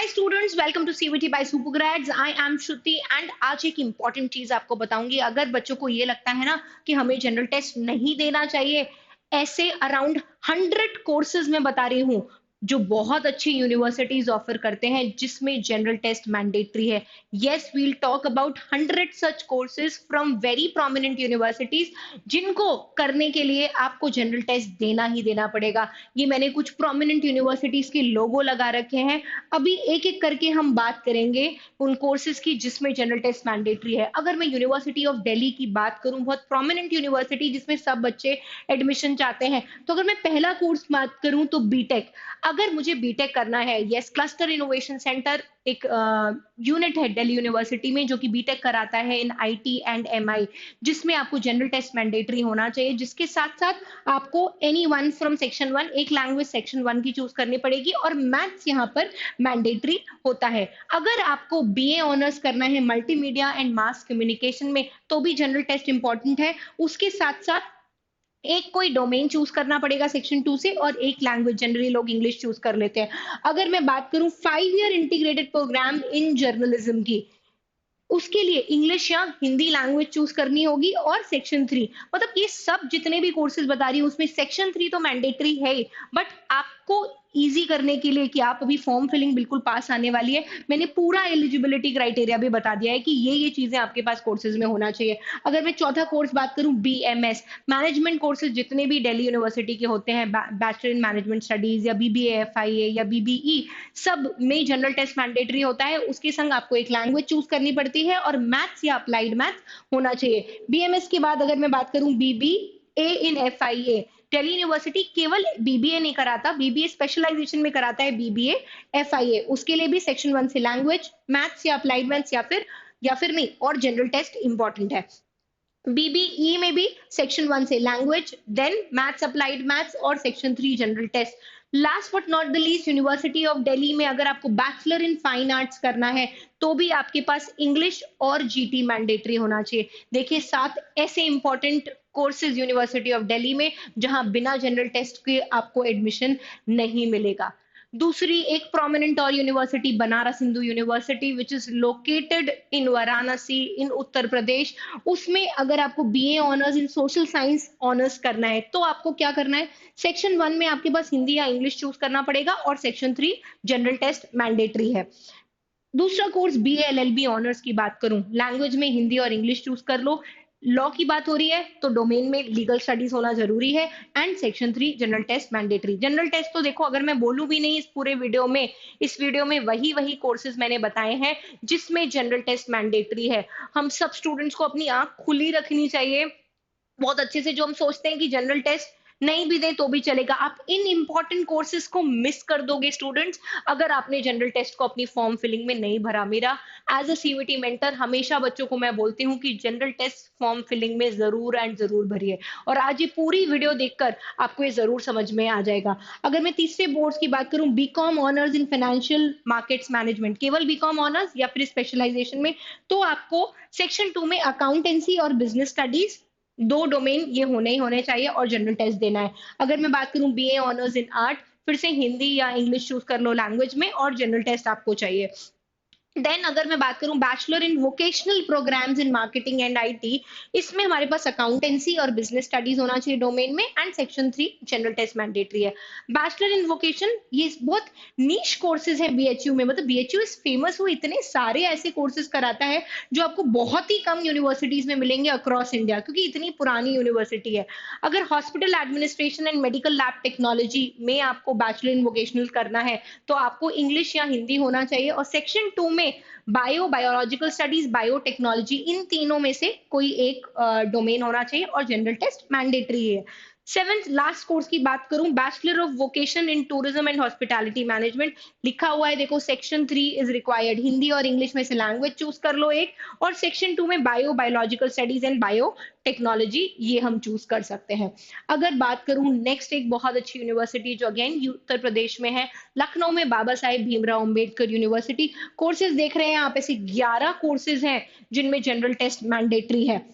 Students, welcome to CVT by Supergrades. I am Shruti and आज एक important चीज आपको बताऊंगी। अगर बच्चों को ये लगता है ना कि हमें जनरल टेस्ट नहीं देना चाहिए, ऐसे अराउंड 100 कोर्सेज में बता रही हूँ जो बहुत अच्छी यूनिवर्सिटीज ऑफर करते हैं जिसमें जनरल टेस्ट मैंडेटरी है। Yes, we'll talk about 100 such courses from very prominent universities जिनको करने के लिए आपको जनरल टेस्ट देना ही देना पड़ेगा। ये मैंने कुछ प्रोमिनेंट यूनिवर्सिटीज के लोगो लगा रखे हैं। अभी एक-एक करके हम बात करेंगे उन कोर्सेज की जिसमें जनरल टेस्ट मैंडेटरी है। अगर मैं यूनिवर्सिटी ऑफ दिल्ली की बात करूं, बहुत प्रोमिनेंट यूनिवर्सिटी जिसमें सब बच्चे एडमिशन चाहते हैं, तो अगर मैं पहला कोर्स बात करूं तो बीटेक। अगर मुझे बीटेक करना है, यस, क्लस्टर इनोवेशन सेंटर एक यूनिट है दिल्ली यूनिवर्सिटी में जो कि बीटेक कराता है इन आईटी एंड एमआई, जिसमें आपको जनरल टेस्ट मैंडेटरी होना चाहिए। जिसके साथ साथ आपको any one from section one, एक लैंग्वेज सेक्शन वन की चूज करनी पड़ेगी और मैथ्स यहाँ पर मैंडेटरी होता है। अगर आपको बीए ऑनर्स करना है मल्टीमीडिया एंड मास कम्युनिकेशन में, तो भी जनरल टेस्ट इंपॉर्टेंट है। उसके साथ साथ एक कोई डोमेन चूज करना पड़ेगा सेक्शन टू से और एक लैंग्वेज, जनरली लोग इंग्लिश चूज कर लेते हैं। अगर मैं बात करूं 5 year integrated program in journalism की, उसके लिए इंग्लिश या हिंदी लैंग्वेज चूज करनी होगी और सेक्शन थ्री, मतलब ये सब जितने भी कोर्सेज बता रही हूँ उसमें सेक्शन थ्री तो मैंडेटरी है ही, बट आपको इजी करने के लिए कि आप अभी फॉर्म फिलिंग बिल्कुल पास आने वाली है, मैंने पूरा एलिजिबिलिटी क्राइटेरिया भी बता दिया है कि ये चीजें आपके पास कोर्सेज में होना चाहिए। अगर मैं चौथा कोर्स बात करूं, बीएमएस मैनेजमेंट कोर्सेज जितने भी दिल्ली यूनिवर्सिटी के होते हैं, बैचलर इन मैनेजमेंट स्टडीज या बीबीए एफआईए या बीबीई, सब में जनरल टेस्ट मैंडेटरी होता है। उसके संग आपको एक लैंग्वेज चूज करनी पड़ती है और मैथ्स या अप्लाइड मैथ्स होना चाहिए। बीएमएस के बाद अगर मैं बात करूं बीबीए इन एफआईए, दिल्ली यूनिवर्सिटी केवल बीबीए नहीं कराता, बीबीए स्पेशलाइजेशन में कराता है बीबीए एफआईए। उसके लिए भी सेक्शन वन से लैंग्वेज, मैथ्स या अप्लाइड मैथ्स या फिर नहीं, और जनरल टेस्ट इंपॉर्टेंट है। बीबीई में भी सेक्शन वन से language, then maths, applied maths और section three general test. Last but not the least, university of Delhi में अगर आपको बैचलर इन फाइन आर्ट्स करना है तो भी आपके पास इंग्लिश और जीटी मैंडेटरी होना चाहिए। देखिए, 7 ऐसे important courses university of Delhi में जहां बिना जनरल टेस्ट के आपको एडमिशन नहीं मिलेगा। दूसरी एक प्रोमिनेंट और university, Banaras Hindu university, which is located in Varanasi in Uttar Pradesh. उसमें अगर आपको BA honours in social science honours करना है तो आपको क्या करना है, सेक्शन वन में आपके पास हिंदी या इंग्लिश चूज करना पड़ेगा और section three general test mandatory है। दूसरा कोर्स बीए एलएलबी ऑनर्स की बात करूं, लैंग्वेज में हिंदी और इंग्लिश चूज कर लो। लॉ की बात हो रही है तो डोमेन में लीगल स्टडीज होना जरूरी है and section three general test mandatory. General test तो देखो, अगर मैं बोलूं भी नहीं इस पूरे वीडियो में, इस वीडियो में वही वही कोर्सेज मैंने बताए हैं जिसमें जनरल टेस्ट मैंडेटरी है। हम सब स्टूडेंट्स को अपनी आंख खुली रखनी चाहिए बहुत अच्छे से। जो हम सोचते हैं कि जनरल टेस्ट नहीं भी दें तो भी चलेगा, आप इन इंपॉर्टेंट कोर्सेज को मिस कर दोगे स्टूडेंट्स अगर आपने जनरल टेस्ट को अपनी फॉर्म फिलिंग में नहीं भरा। मेरा एज अ सीवीटी मेंटर हमेशा बच्चों को मैं बोलती हूँ कि जनरल टेस्ट फॉर्म फिलिंग में जरूर एंड जरूर भरिए, और आज ये पूरी वीडियो देखकर आपको ये जरूर समझ में आ जाएगा। अगर मैं तीसरे बोर्ड्स की बात करूं, BCom honours in financial markets management, केवल बीकॉम ऑनर्स या फिर स्पेशलाइजेशन में, तो आपको सेक्शन टू में अकाउंटेंसी और बिजनेस स्टडीज, दो डोमेन ये होने ही होने चाहिए और जनरल टेस्ट देना है। अगर मैं बात करूं बीए ऑनर्स इन आर्ट, फिर से हिंदी या इंग्लिश चूज कर लो लैंग्वेज में और जनरल टेस्ट आपको चाहिए। देन अगर मैं बात करूं bachelor in vocational programs in marketing and IT, इसमें हमारे पास अकाउंटेंसी और बिजनेस स्टडीज होना चाहिए डोमेन में and section three general test mandatory है। बैचलर इन वोकेशन ये बहुत नीश कोर्सेज है बीएचयू में, मतलब बीएचयू इज फेमस, वो इतने सारे ऐसे कोर्सेज कराता है जो आपको बहुत ही कम यूनिवर्सिटीज में मिलेंगे अक्रॉस इंडिया, क्योंकि इतनी पुरानी यूनिवर्सिटी है। अगर hospital administration and medical lab technology में आपको बैचलर इन वोकेशनल करना है तो आपको इंग्लिश या हिंदी होना चाहिए, और सेक्शन टू में बायो, बायोलॉजिकल स्टडीज, बायोटेक्नोलॉजी, इन तीनों में से कोई एक डोमेन होना चाहिए और जनरल टेस्ट मैंडेटरी है। सेवेंथ लास्ट कोर्स की बात करूं, bachelor of vocation in tourism and hospitality management, लिखा हुआ है देखो, section three is required, Hindi और इंग्लिश में से लैंग्वेज चूज कर लो एक, और सेक्शन टू में bio, biological studies and bio technology ये हम चूज कर सकते हैं। अगर बात करूं नेक्स्ट एक बहुत अच्छी यूनिवर्सिटी जो अगेन उत्तर प्रदेश में है, लखनऊ में बाबा साहेब भीमराव अंबेडकर यूनिवर्सिटी। कोर्सेज देख रहे हैं आप, ऐसे 11 कोर्सेज हैं जिनमें जनरल टेस्ट मैंडेटरी है।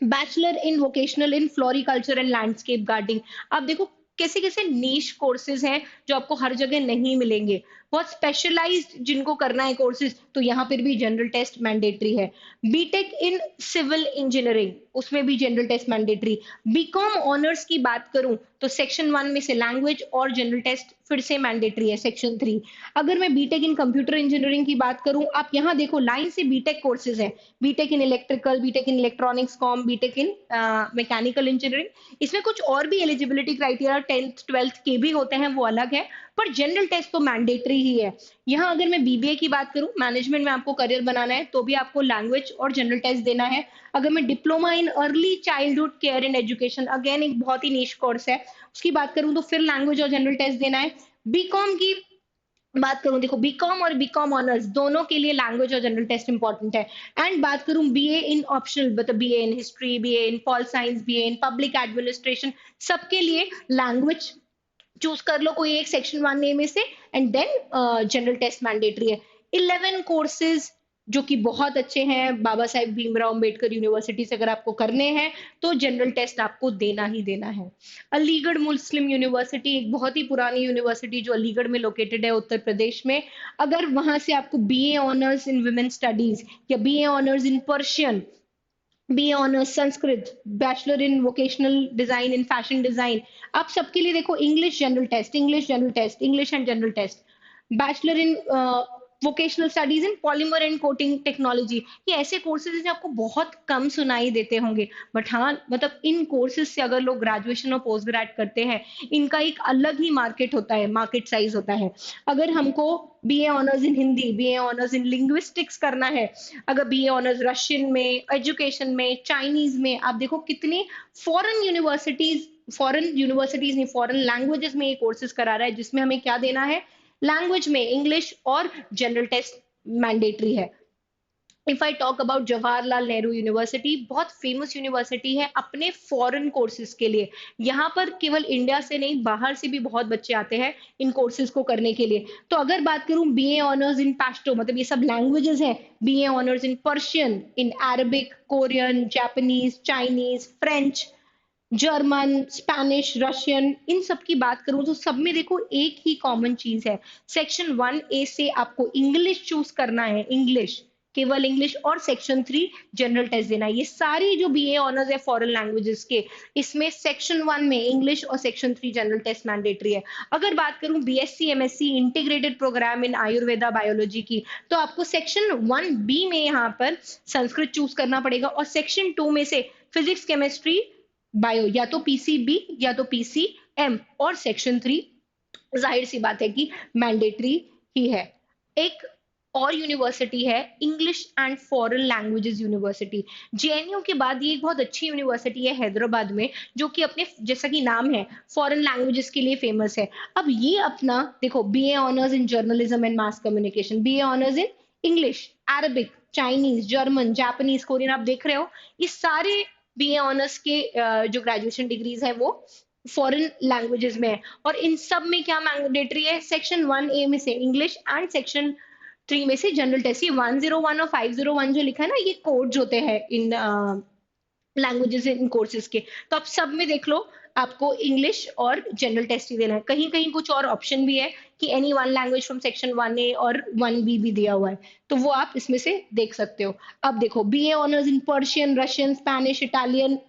Bachelor in vocational in floriculture and landscape gardening, आप देखो कैसे कैसे नीश कोर्सेज हैं जो आपको हर जगह नहीं मिलेंगे। बहुत स्पेशलाइज्ड जिनको करना है कोर्सेज, तो यहाँ पर भी जनरल टेस्ट मैंडेटरी है। बीटेक इन सिविल इंजीनियरिंग, उसमें भी general test mandatory. BCom honours की बात करूं तो सेक्शन 1 में से लैंग्वेज और जनरल टेस्ट फिर से मैंडेटरी है, सेक्शन 3। अगर मैं बीटेक इन कंप्यूटर इंजीनियरिंग की बात करूं, आप यहाँ देखो लाइन से बीटेक कोर्सेज हैं, BTech in electrical, BTech in electronics com, BTech in mechanical engineering. इसमें कुछ और भी एलिजिबिलिटी क्राइटेरिया 10th 12th के भी होते हैं, वो अलग है, पर जनरल टेस्ट तो मैंडेटरी ही है। यहाँ अगर मैं बीबीए की बात करूं, मैनेजमेंट में आपको करियर बनाना है तो भी आपको लैंग्वेज और जनरल टेस्ट देना है। अगर मैं diploma in early childhood care and education, again एक बहुत ही नीश कोर्स है, उसकी बात करूं तो फिर लैंग्वेज और जनरल टेस्ट देना है। बीकॉम की बात करूं, देखो बीकॉम और बीकॉम ऑनर्स दोनों के लिए लैंग्वेज और जनरल टेस्ट इंपॉर्टेंट है। एंड बात करूं बीए इन ऑप्शनल, मतलब BA in history, BA in pol science, BA in public administration, सबके लिए लैंग्वेज चूज कर लो कोई एक सेक्शन 1 ए में से, and then general test mandatory है। 11 कोर्सेज जो कि बहुत अच्छे हैं बाबा साहेब भीमराव अंबेडकर यूनिवर्सिटी से अगर आपको करने हैं तो जनरल टेस्ट आपको देना ही देना है। अलीगढ़ मुस्लिम यूनिवर्सिटी एक बहुत ही पुरानी यूनिवर्सिटी जो अलीगढ़ में लोकेटेड है उत्तर प्रदेश में, अगर वहां से आपको BA honours in women studies या BA honours in Persian, B honours Sanskrit, bachelor in vocational design in fashion design, आप सबके लिए देखो English general test, English general test, English and general test. Bachelor in vocational studies in polymer and coating technology, ये ऐसे courses हैं जो आपको बहुत कम सुनाई देते होंगे, बट हाँ मतलब इन कोर्सेज से अगर लोग ग्रेजुएशन और पोस्ट ग्रेड करते हैं, इनका एक अलग ही मार्केट होता है, मार्केट साइज होता है। अगर हमको बीए ऑनर्स इन हिंदी, बीए ऑनर्स इन लिंग्विस्टिक्स करना है, अगर बीए ऑनर्स रशियन में, एजुकेशन में, चाइनीज में, आप देखो कितनी फॉरेन यूनिवर्सिटीज नहीं, फॉरेन लैंग्वेजेस में ये कोर्सेज करा रहा है, जिसमें हमें क्या देना है, लैंग्वेज में इंग्लिश और जनरल टेस्ट मैंडेटरी है। If I talk about Jawaharlal Nehru university, बहुत फेमस यूनिवर्सिटी है अपने फॉरेन कोर्सेज के लिए। यहाँ पर केवल इंडिया से नहीं, बाहर से भी बहुत बच्चे आते हैं इन कोर्सेज को करने के लिए। तो अगर बात करूं बीए ऑनर्स इन पाश्तो, मतलब ये सब लैंग्वेजेस हैं, BA honours in Persian, in Arabic, Korean, Japanese, Chinese, French, German, Spanish, Russian, इन सब की बात करूं तो सब में देखो एक ही कॉमन चीज है, सेक्शन 1 ए से आपको इंग्लिश चूज करना है, इंग्लिश, केवल इंग्लिश, और सेक्शन 3 जनरल टेस्ट देना है। ये सारी जो बीए ऑनर्स है फॉरेन लैंग्वेजेस के, इसमें सेक्शन 1 में इंग्लिश और सेक्शन 3 जनरल टेस्ट मैंडेटरी है। अगर बात करूं बीएससी एमएससी इंटीग्रेटेड प्रोग्राम इन आयुर्वेदा बायोलॉजी की, तो आपको सेक्शन 1 बी में यहाँ पर संस्कृत चूज करना पड़ेगा, और सेक्शन 2 में से फिजिक्स केमिस्ट्री बायो, या तो पीसीबी या तो पीसीएम, और सेक्शन 3 जाहिर सी बात है कि मैंडेटरी ही है। एक और यूनिवर्सिटी है English and foreign languages university, JNU के बाद ये एक बहुत अच्छी यूनिवर्सिटी है हैदराबाद में, जो कि अपने जैसा कि नाम है फॉरेन लैंग्वेजेस के लिए फेमस है। अब ये अपना देखो BA honours in journalism and mass communication, BA honours in English, Arabic, Chinese, German, Japanese, Korean, आप देख रहे हो ये सारे बीए ऑनर्स के जो ग्रेजुएशन डिग्रीज है वो फॉरेन लैंग्वेजेस में है। और इन सब में क्या मैंडेटरी है, सेक्शन 1 ए में से इंग्लिश एंड सेक्शन 3 में से जनरल टेस्ट। ये 101 और 501 जो लिखा है ना, ये कोड्स होते हैं इन लैंग्वेजेस इन कोर्सेज के, तो आप सब में देख लो आपको इंग्लिश और जनरल टेस्ट ही देना है। कहीं कहीं कुछ और ऑप्शन भी है कि any one language from section 1 ए और 1 बी भी दिया हुआ है, तो वो आप इसमें से देख सकते हो। अब देखो BA honours in Persian, Russian, Spanish, Italian,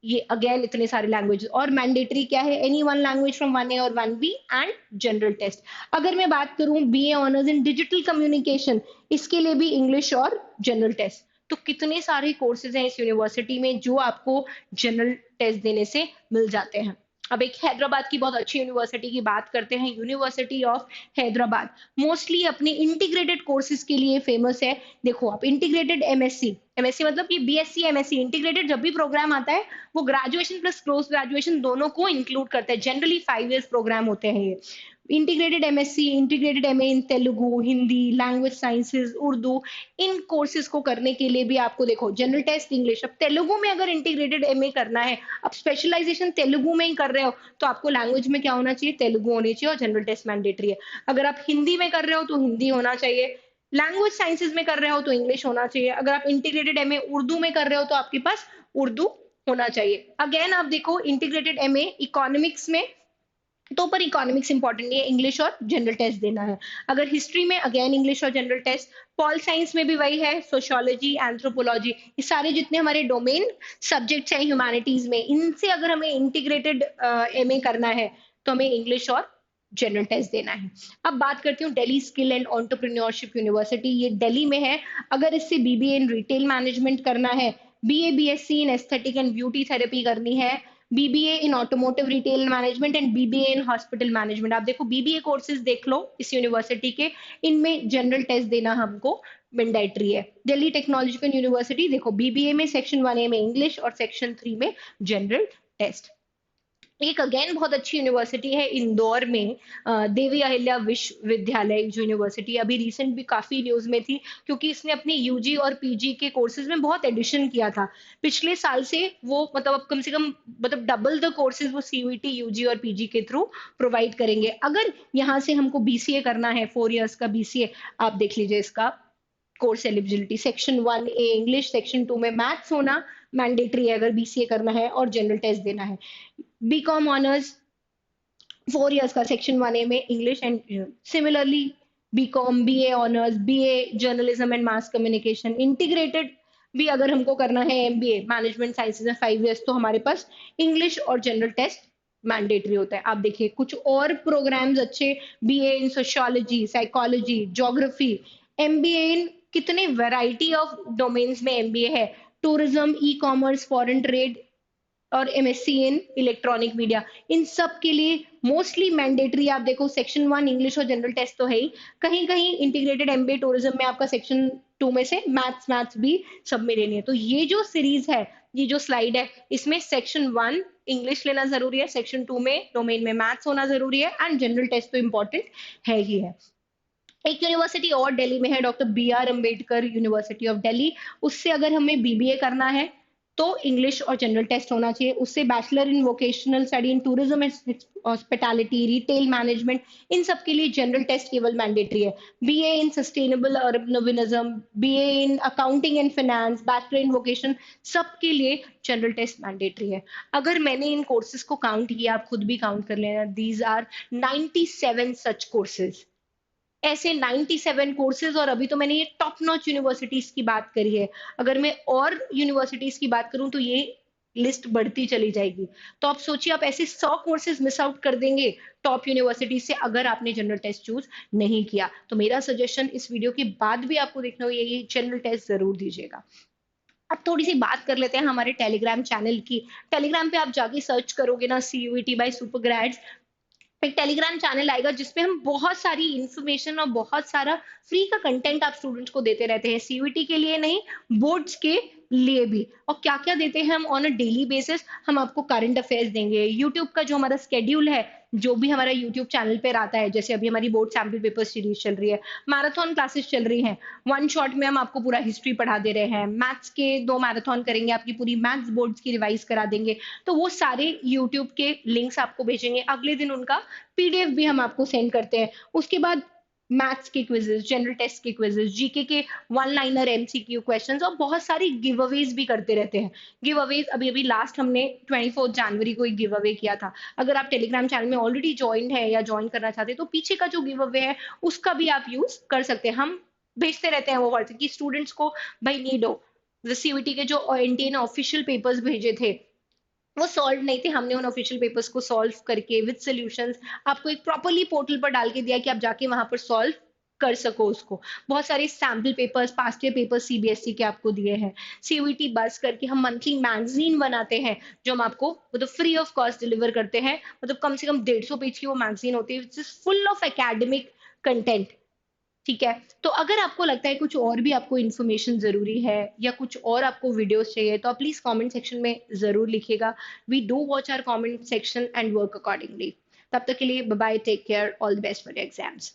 ये अगेन इतने सारे लैंग्वेजेस, और मैंडेटरी क्या है, एनी वन लैंग्वेज फ्रॉम 1 ए और 1 बी एंड जनरल टेस्ट। अगर मैं बात करूं बीए ऑनर्स इन डिजिटल कम्युनिकेशन, इसके लिए भी इंग्लिश और जनरल टेस्ट। तो कितने सारे कोर्सेज हैं इस यूनिवर्सिटी में जो आपको जनरल टेस्ट देने से मिल जाते हैं। अब एक हैदराबाद की बहुत अच्छी यूनिवर्सिटी की बात करते हैं, यूनिवर्सिटी ऑफ हैदराबाद मोस्टली अपने इंटीग्रेटेड कोर्सेज के लिए फेमस है। देखो आप इंटीग्रेटेड एमएससी, एमएससी मतलब ये बीएससी एमएससी इंटीग्रेटेड जब भी प्रोग्राम आता है वो ग्रेजुएशन प्लस पोस्ट ग्रेजुएशन दोनों को इंक्लूड करता है, जनरली 5 इयर्स प्रोग्राम होते हैं ये। इंटीग्रेटेड एमएससी, इंटीग्रेटेड एमए इन तेलुगु, हिंदी, लैंग्वेज साइंसेज, उर्दू, इन कोर्सेज को करने के लिए भी आपको देखो जनरल टेस्ट इंग्लिश। अब तेलुगु में अगर इंटीग्रेटेड एमए करना है, अब स्पेशलाइजेशन तेलुगु में ही कर रहे हो, तो आपको लैंग्वेज में क्या होना चाहिए, तेलुगु होनी चाहिए, और जनरल टेस्ट मैंडेटरी है। अगर आप हिंदी में कर रहे हो तो हिंदी होना चाहिए, लैंग्वेज साइंसेज में कर रहे हो तो इंग्लिश होना चाहिए, अगर आप इंटीग्रेटेड एमए उर्दू में कर रहे हो तो आपके पास उर्दू होना चाहिए। अगेन आप देखो इंटीग्रेटेड एमए इकोनॉमिक्स में तो पर इकोनॉमिक्स इंपॉर्टेंट नहीं है, इंग्लिश और जनरल टेस्ट देना है। अगर हिस्ट्री में अगेन इंग्लिश और जनरल टेस्ट, पॉल साइंस में भी वही है, सोशियोलॉजी, एंथ्रोपोलॉजी, ये सारे जितने हमारे डोमेन सब्जेक्ट्स हैं ह्यूमैनिटीज में, इनसे अगर हमें इंटीग्रेटेड एमए करना है तो हमें इंग्लिश और जनरल टेस्ट देना है। अब बात करती हूँ Delhi skill and entrepreneurship university, ये दिल्ली में है। अगर इससे बीबीए इन रिटेल मैनेजमेंट करना है, BA BSc in aesthetic and beauty therapy करनी है, BBA in automotive retail management and BBA in hospital management, आप देखो बीबीए कोर्सेज देख लो इस यूनिवर्सिटी के, इनमें जनरल टेस्ट देना हमको मैंडेटरी है। दिल्ली टेक्नोलॉजिकल यूनिवर्सिटी देखो, बीबीए में सेक्शन 1A में इंग्लिश और सेक्शन 3 में जनरल टेस्ट। एक अगेन बहुत अच्छी यूनिवर्सिटी है इंदौर में, देवी अहिल्या विश्वविद्यालय जो यूनिवर्सिटी अभी रिसेंट भी काफी न्यूज में थी, क्योंकि इसने अपनी यूजी और पीजी के कोर्सेज में बहुत एडिशन किया था पिछले साल से। वो मतलब अब कम से कम मतलब डबल द कोर्सेज वो सीयूईटी यूजी और पीजी के थ्रू प्रोवाइड करेंगे। अगर यहाँ से हमको बीसीए करना है, 4 इयर्स का बीसीए, आप देख लीजिए इसका course eligibility, section 1A English, section 2 में मैथ्स होना मैंडेटरी है अगर बीसीए करना है और जनरल टेस्ट देना है। बीकॉम ऑनर्स 4 इयर्स का, सेक्शन 1A में English and similarly BCom, BA honours, BA journalism and mass communication, integrated भी अगर हमको करना है एमबीए मैनेजमेंट साइंसेज में 5 इयर्स, तो हमारे पास इंग्लिश और जनरल टेस्ट मैंडेटरी होता है। आप देखिए कुछ और प्रोग्राम्स अच्छे, BA in sociology, psychology, geography, MBA in कितने वैरायटी ऑफ डोमेन्स में एमबीए है, tourism, e commerce, foreign trade और एमएससी इन इलेक्ट्रॉनिक मीडिया, इन सब के लिए मोस्टली मैंडेटरी। आप देखो सेक्शन 1 इंग्लिश और जनरल टेस्ट तो है ही, कहीं कहीं इंटीग्रेटेड एमबीए टूरिज्म में आपका सेक्शन 2 में से मैथ्स भी सब में लेनी है। तो ये जो सीरीज है, ये जो स्लाइड है, इसमें सेक्शन 1 इंग्लिश लेना जरूरी है, सेक्शन 2 में डोमेन में मैथ्स होना जरूरी है, एंड जनरल टेस्ट तो इंपॉर्टेंट है ही है। एक यूनिवर्सिटी और दिल्ली में है, doctor B R Ambedkar university of Delhi, उससे अगर हमें बीबीए करना है तो इंग्लिश और जनरल टेस्ट होना चाहिए। उससे bachelor in vocational study in tourism and hospitality, retail management, इन सब के लिए जनरल टेस्ट केवल मैंडेटरी है। BA in sustainable urbanism, BA in accounting and finance, bachelor in vocation, सबके लिए जनरल टेस्ट मैंडेटरी है। अगर मैंने इन कोर्सेज को काउंट किया, आप खुद भी काउंट कर लेना, दीज आर 97 सच कोर्सेज, ऐसे 97 कोर्सेज। और अभी तो मैंने ये टॉप नॉच यूनिवर्सिटीज की बात करी है, अगर मैं और यूनिवर्सिटीज की बात करूं तो ये लिस्ट बढ़ती चली जाएगी। तो आप सोचिए, आप ऐसे 100 कोर्सेज मिस आउट कर देंगे टॉप यूनिवर्सिटी से अगर आपने जनरल टेस्ट चूज नहीं किया। तो मेरा सजेशन इस वीडियो के बाद भी आपको देखना हो, ये जनरल टेस्ट जरूर दीजिएगा। अब थोड़ी सी बात कर लेते हैं हमारे टेलीग्राम चैनल की। टेलीग्राम पे आप जाके सर्च करोगे ना, सीयूईटी बाय सुपर ग्रेड्स, एक टेलीग्राम चैनल आएगा जिसपे हम बहुत सारी इंफॉर्मेशन और बहुत सारा फ्री का कंटेंट आप स्टूडेंट्स को देते रहते हैं, सीयूईटी के लिए नहीं, बोर्ड्स के लिए भी। और क्या क्या देते हैं हम ऑन अ डेली बेसिस, हम आपको करंट अफेयर्स देंगे, यूट्यूब का जो हमारा स्केड्यूल है, जो भी हमारा यूट्यूब चैनल पे आता है, जैसे अभी हमारी बोर्ड सैम्पल पेपर सीरीज चल रही है, मैराथन क्लासेस चल रही हैं, वन शॉट में हम आपको पूरा हिस्ट्री पढ़ा दे रहे हैं, मैथ्स के 2 मैराथन करेंगे, आपकी पूरी मैथ्स बोर्ड्स की रिवाइज करा देंगे। तो वो सारे यूट्यूब के लिंक्स आपको भेजेंगे, अगले दिन उनका पीडीएफ भी हम आपको सेंड करते हैं। उसके बाद मैथ्स के क्विजेस, जनरल टेस्ट के क्विजेस, जीके के 1 लाइनर एमसीक्यू क्वेश्चंस, और बहुत सारी गिव अवेज भी करते रहते हैं। गिव अवेज अभी अभी लास्ट हमने 24 जनवरी को एक गिव अवे किया था। अगर आप टेलीग्राम चैनल में ऑलरेडी ज्वाइन है या ज्वाइन करना चाहते हैं तो पीछे का जो गिव अवे है उसका भी आप यूज कर सकते हैं। हम भेजते रहते हैं वो व्हाट्सएप की स्टूडेंट्स को, भाई नीड हो, सीयूईटी के जो एनटीए ने ऑफिशियल पेपर्स भेजे थे वो सॉल्व नहीं थे, हमने उन ऑफिशियल पेपर्स को सॉल्व करके विद सॉल्यूशंस आपको एक प्रॉपर्ली पोर्टल पर डाल के दिया कि आप जाके वहां पर सॉल्व कर सको उसको। बहुत सारे sample papers, past year papers CBSE के आपको दिए हैं। सीयूईटी बस करके हम मंथली मैगजीन बनाते हैं जो हम आपको मतलब फ्री ऑफ कॉस्ट डिलीवर करते हैं, मतलब कम से कम 150 पेज की वो मैगजीन होती है, which is full of academic content. ठीक है, तो अगर आपको लगता है कुछ और भी आपको इन्फॉर्मेशन जरूरी है या कुछ और आपको वीडियोस चाहिए तो आप प्लीज कमेंट सेक्शन में जरूर लिखिएगा। We do watch our comment section and work accordingly. तब तक के लिए bye bye, take care, all the best for your exams.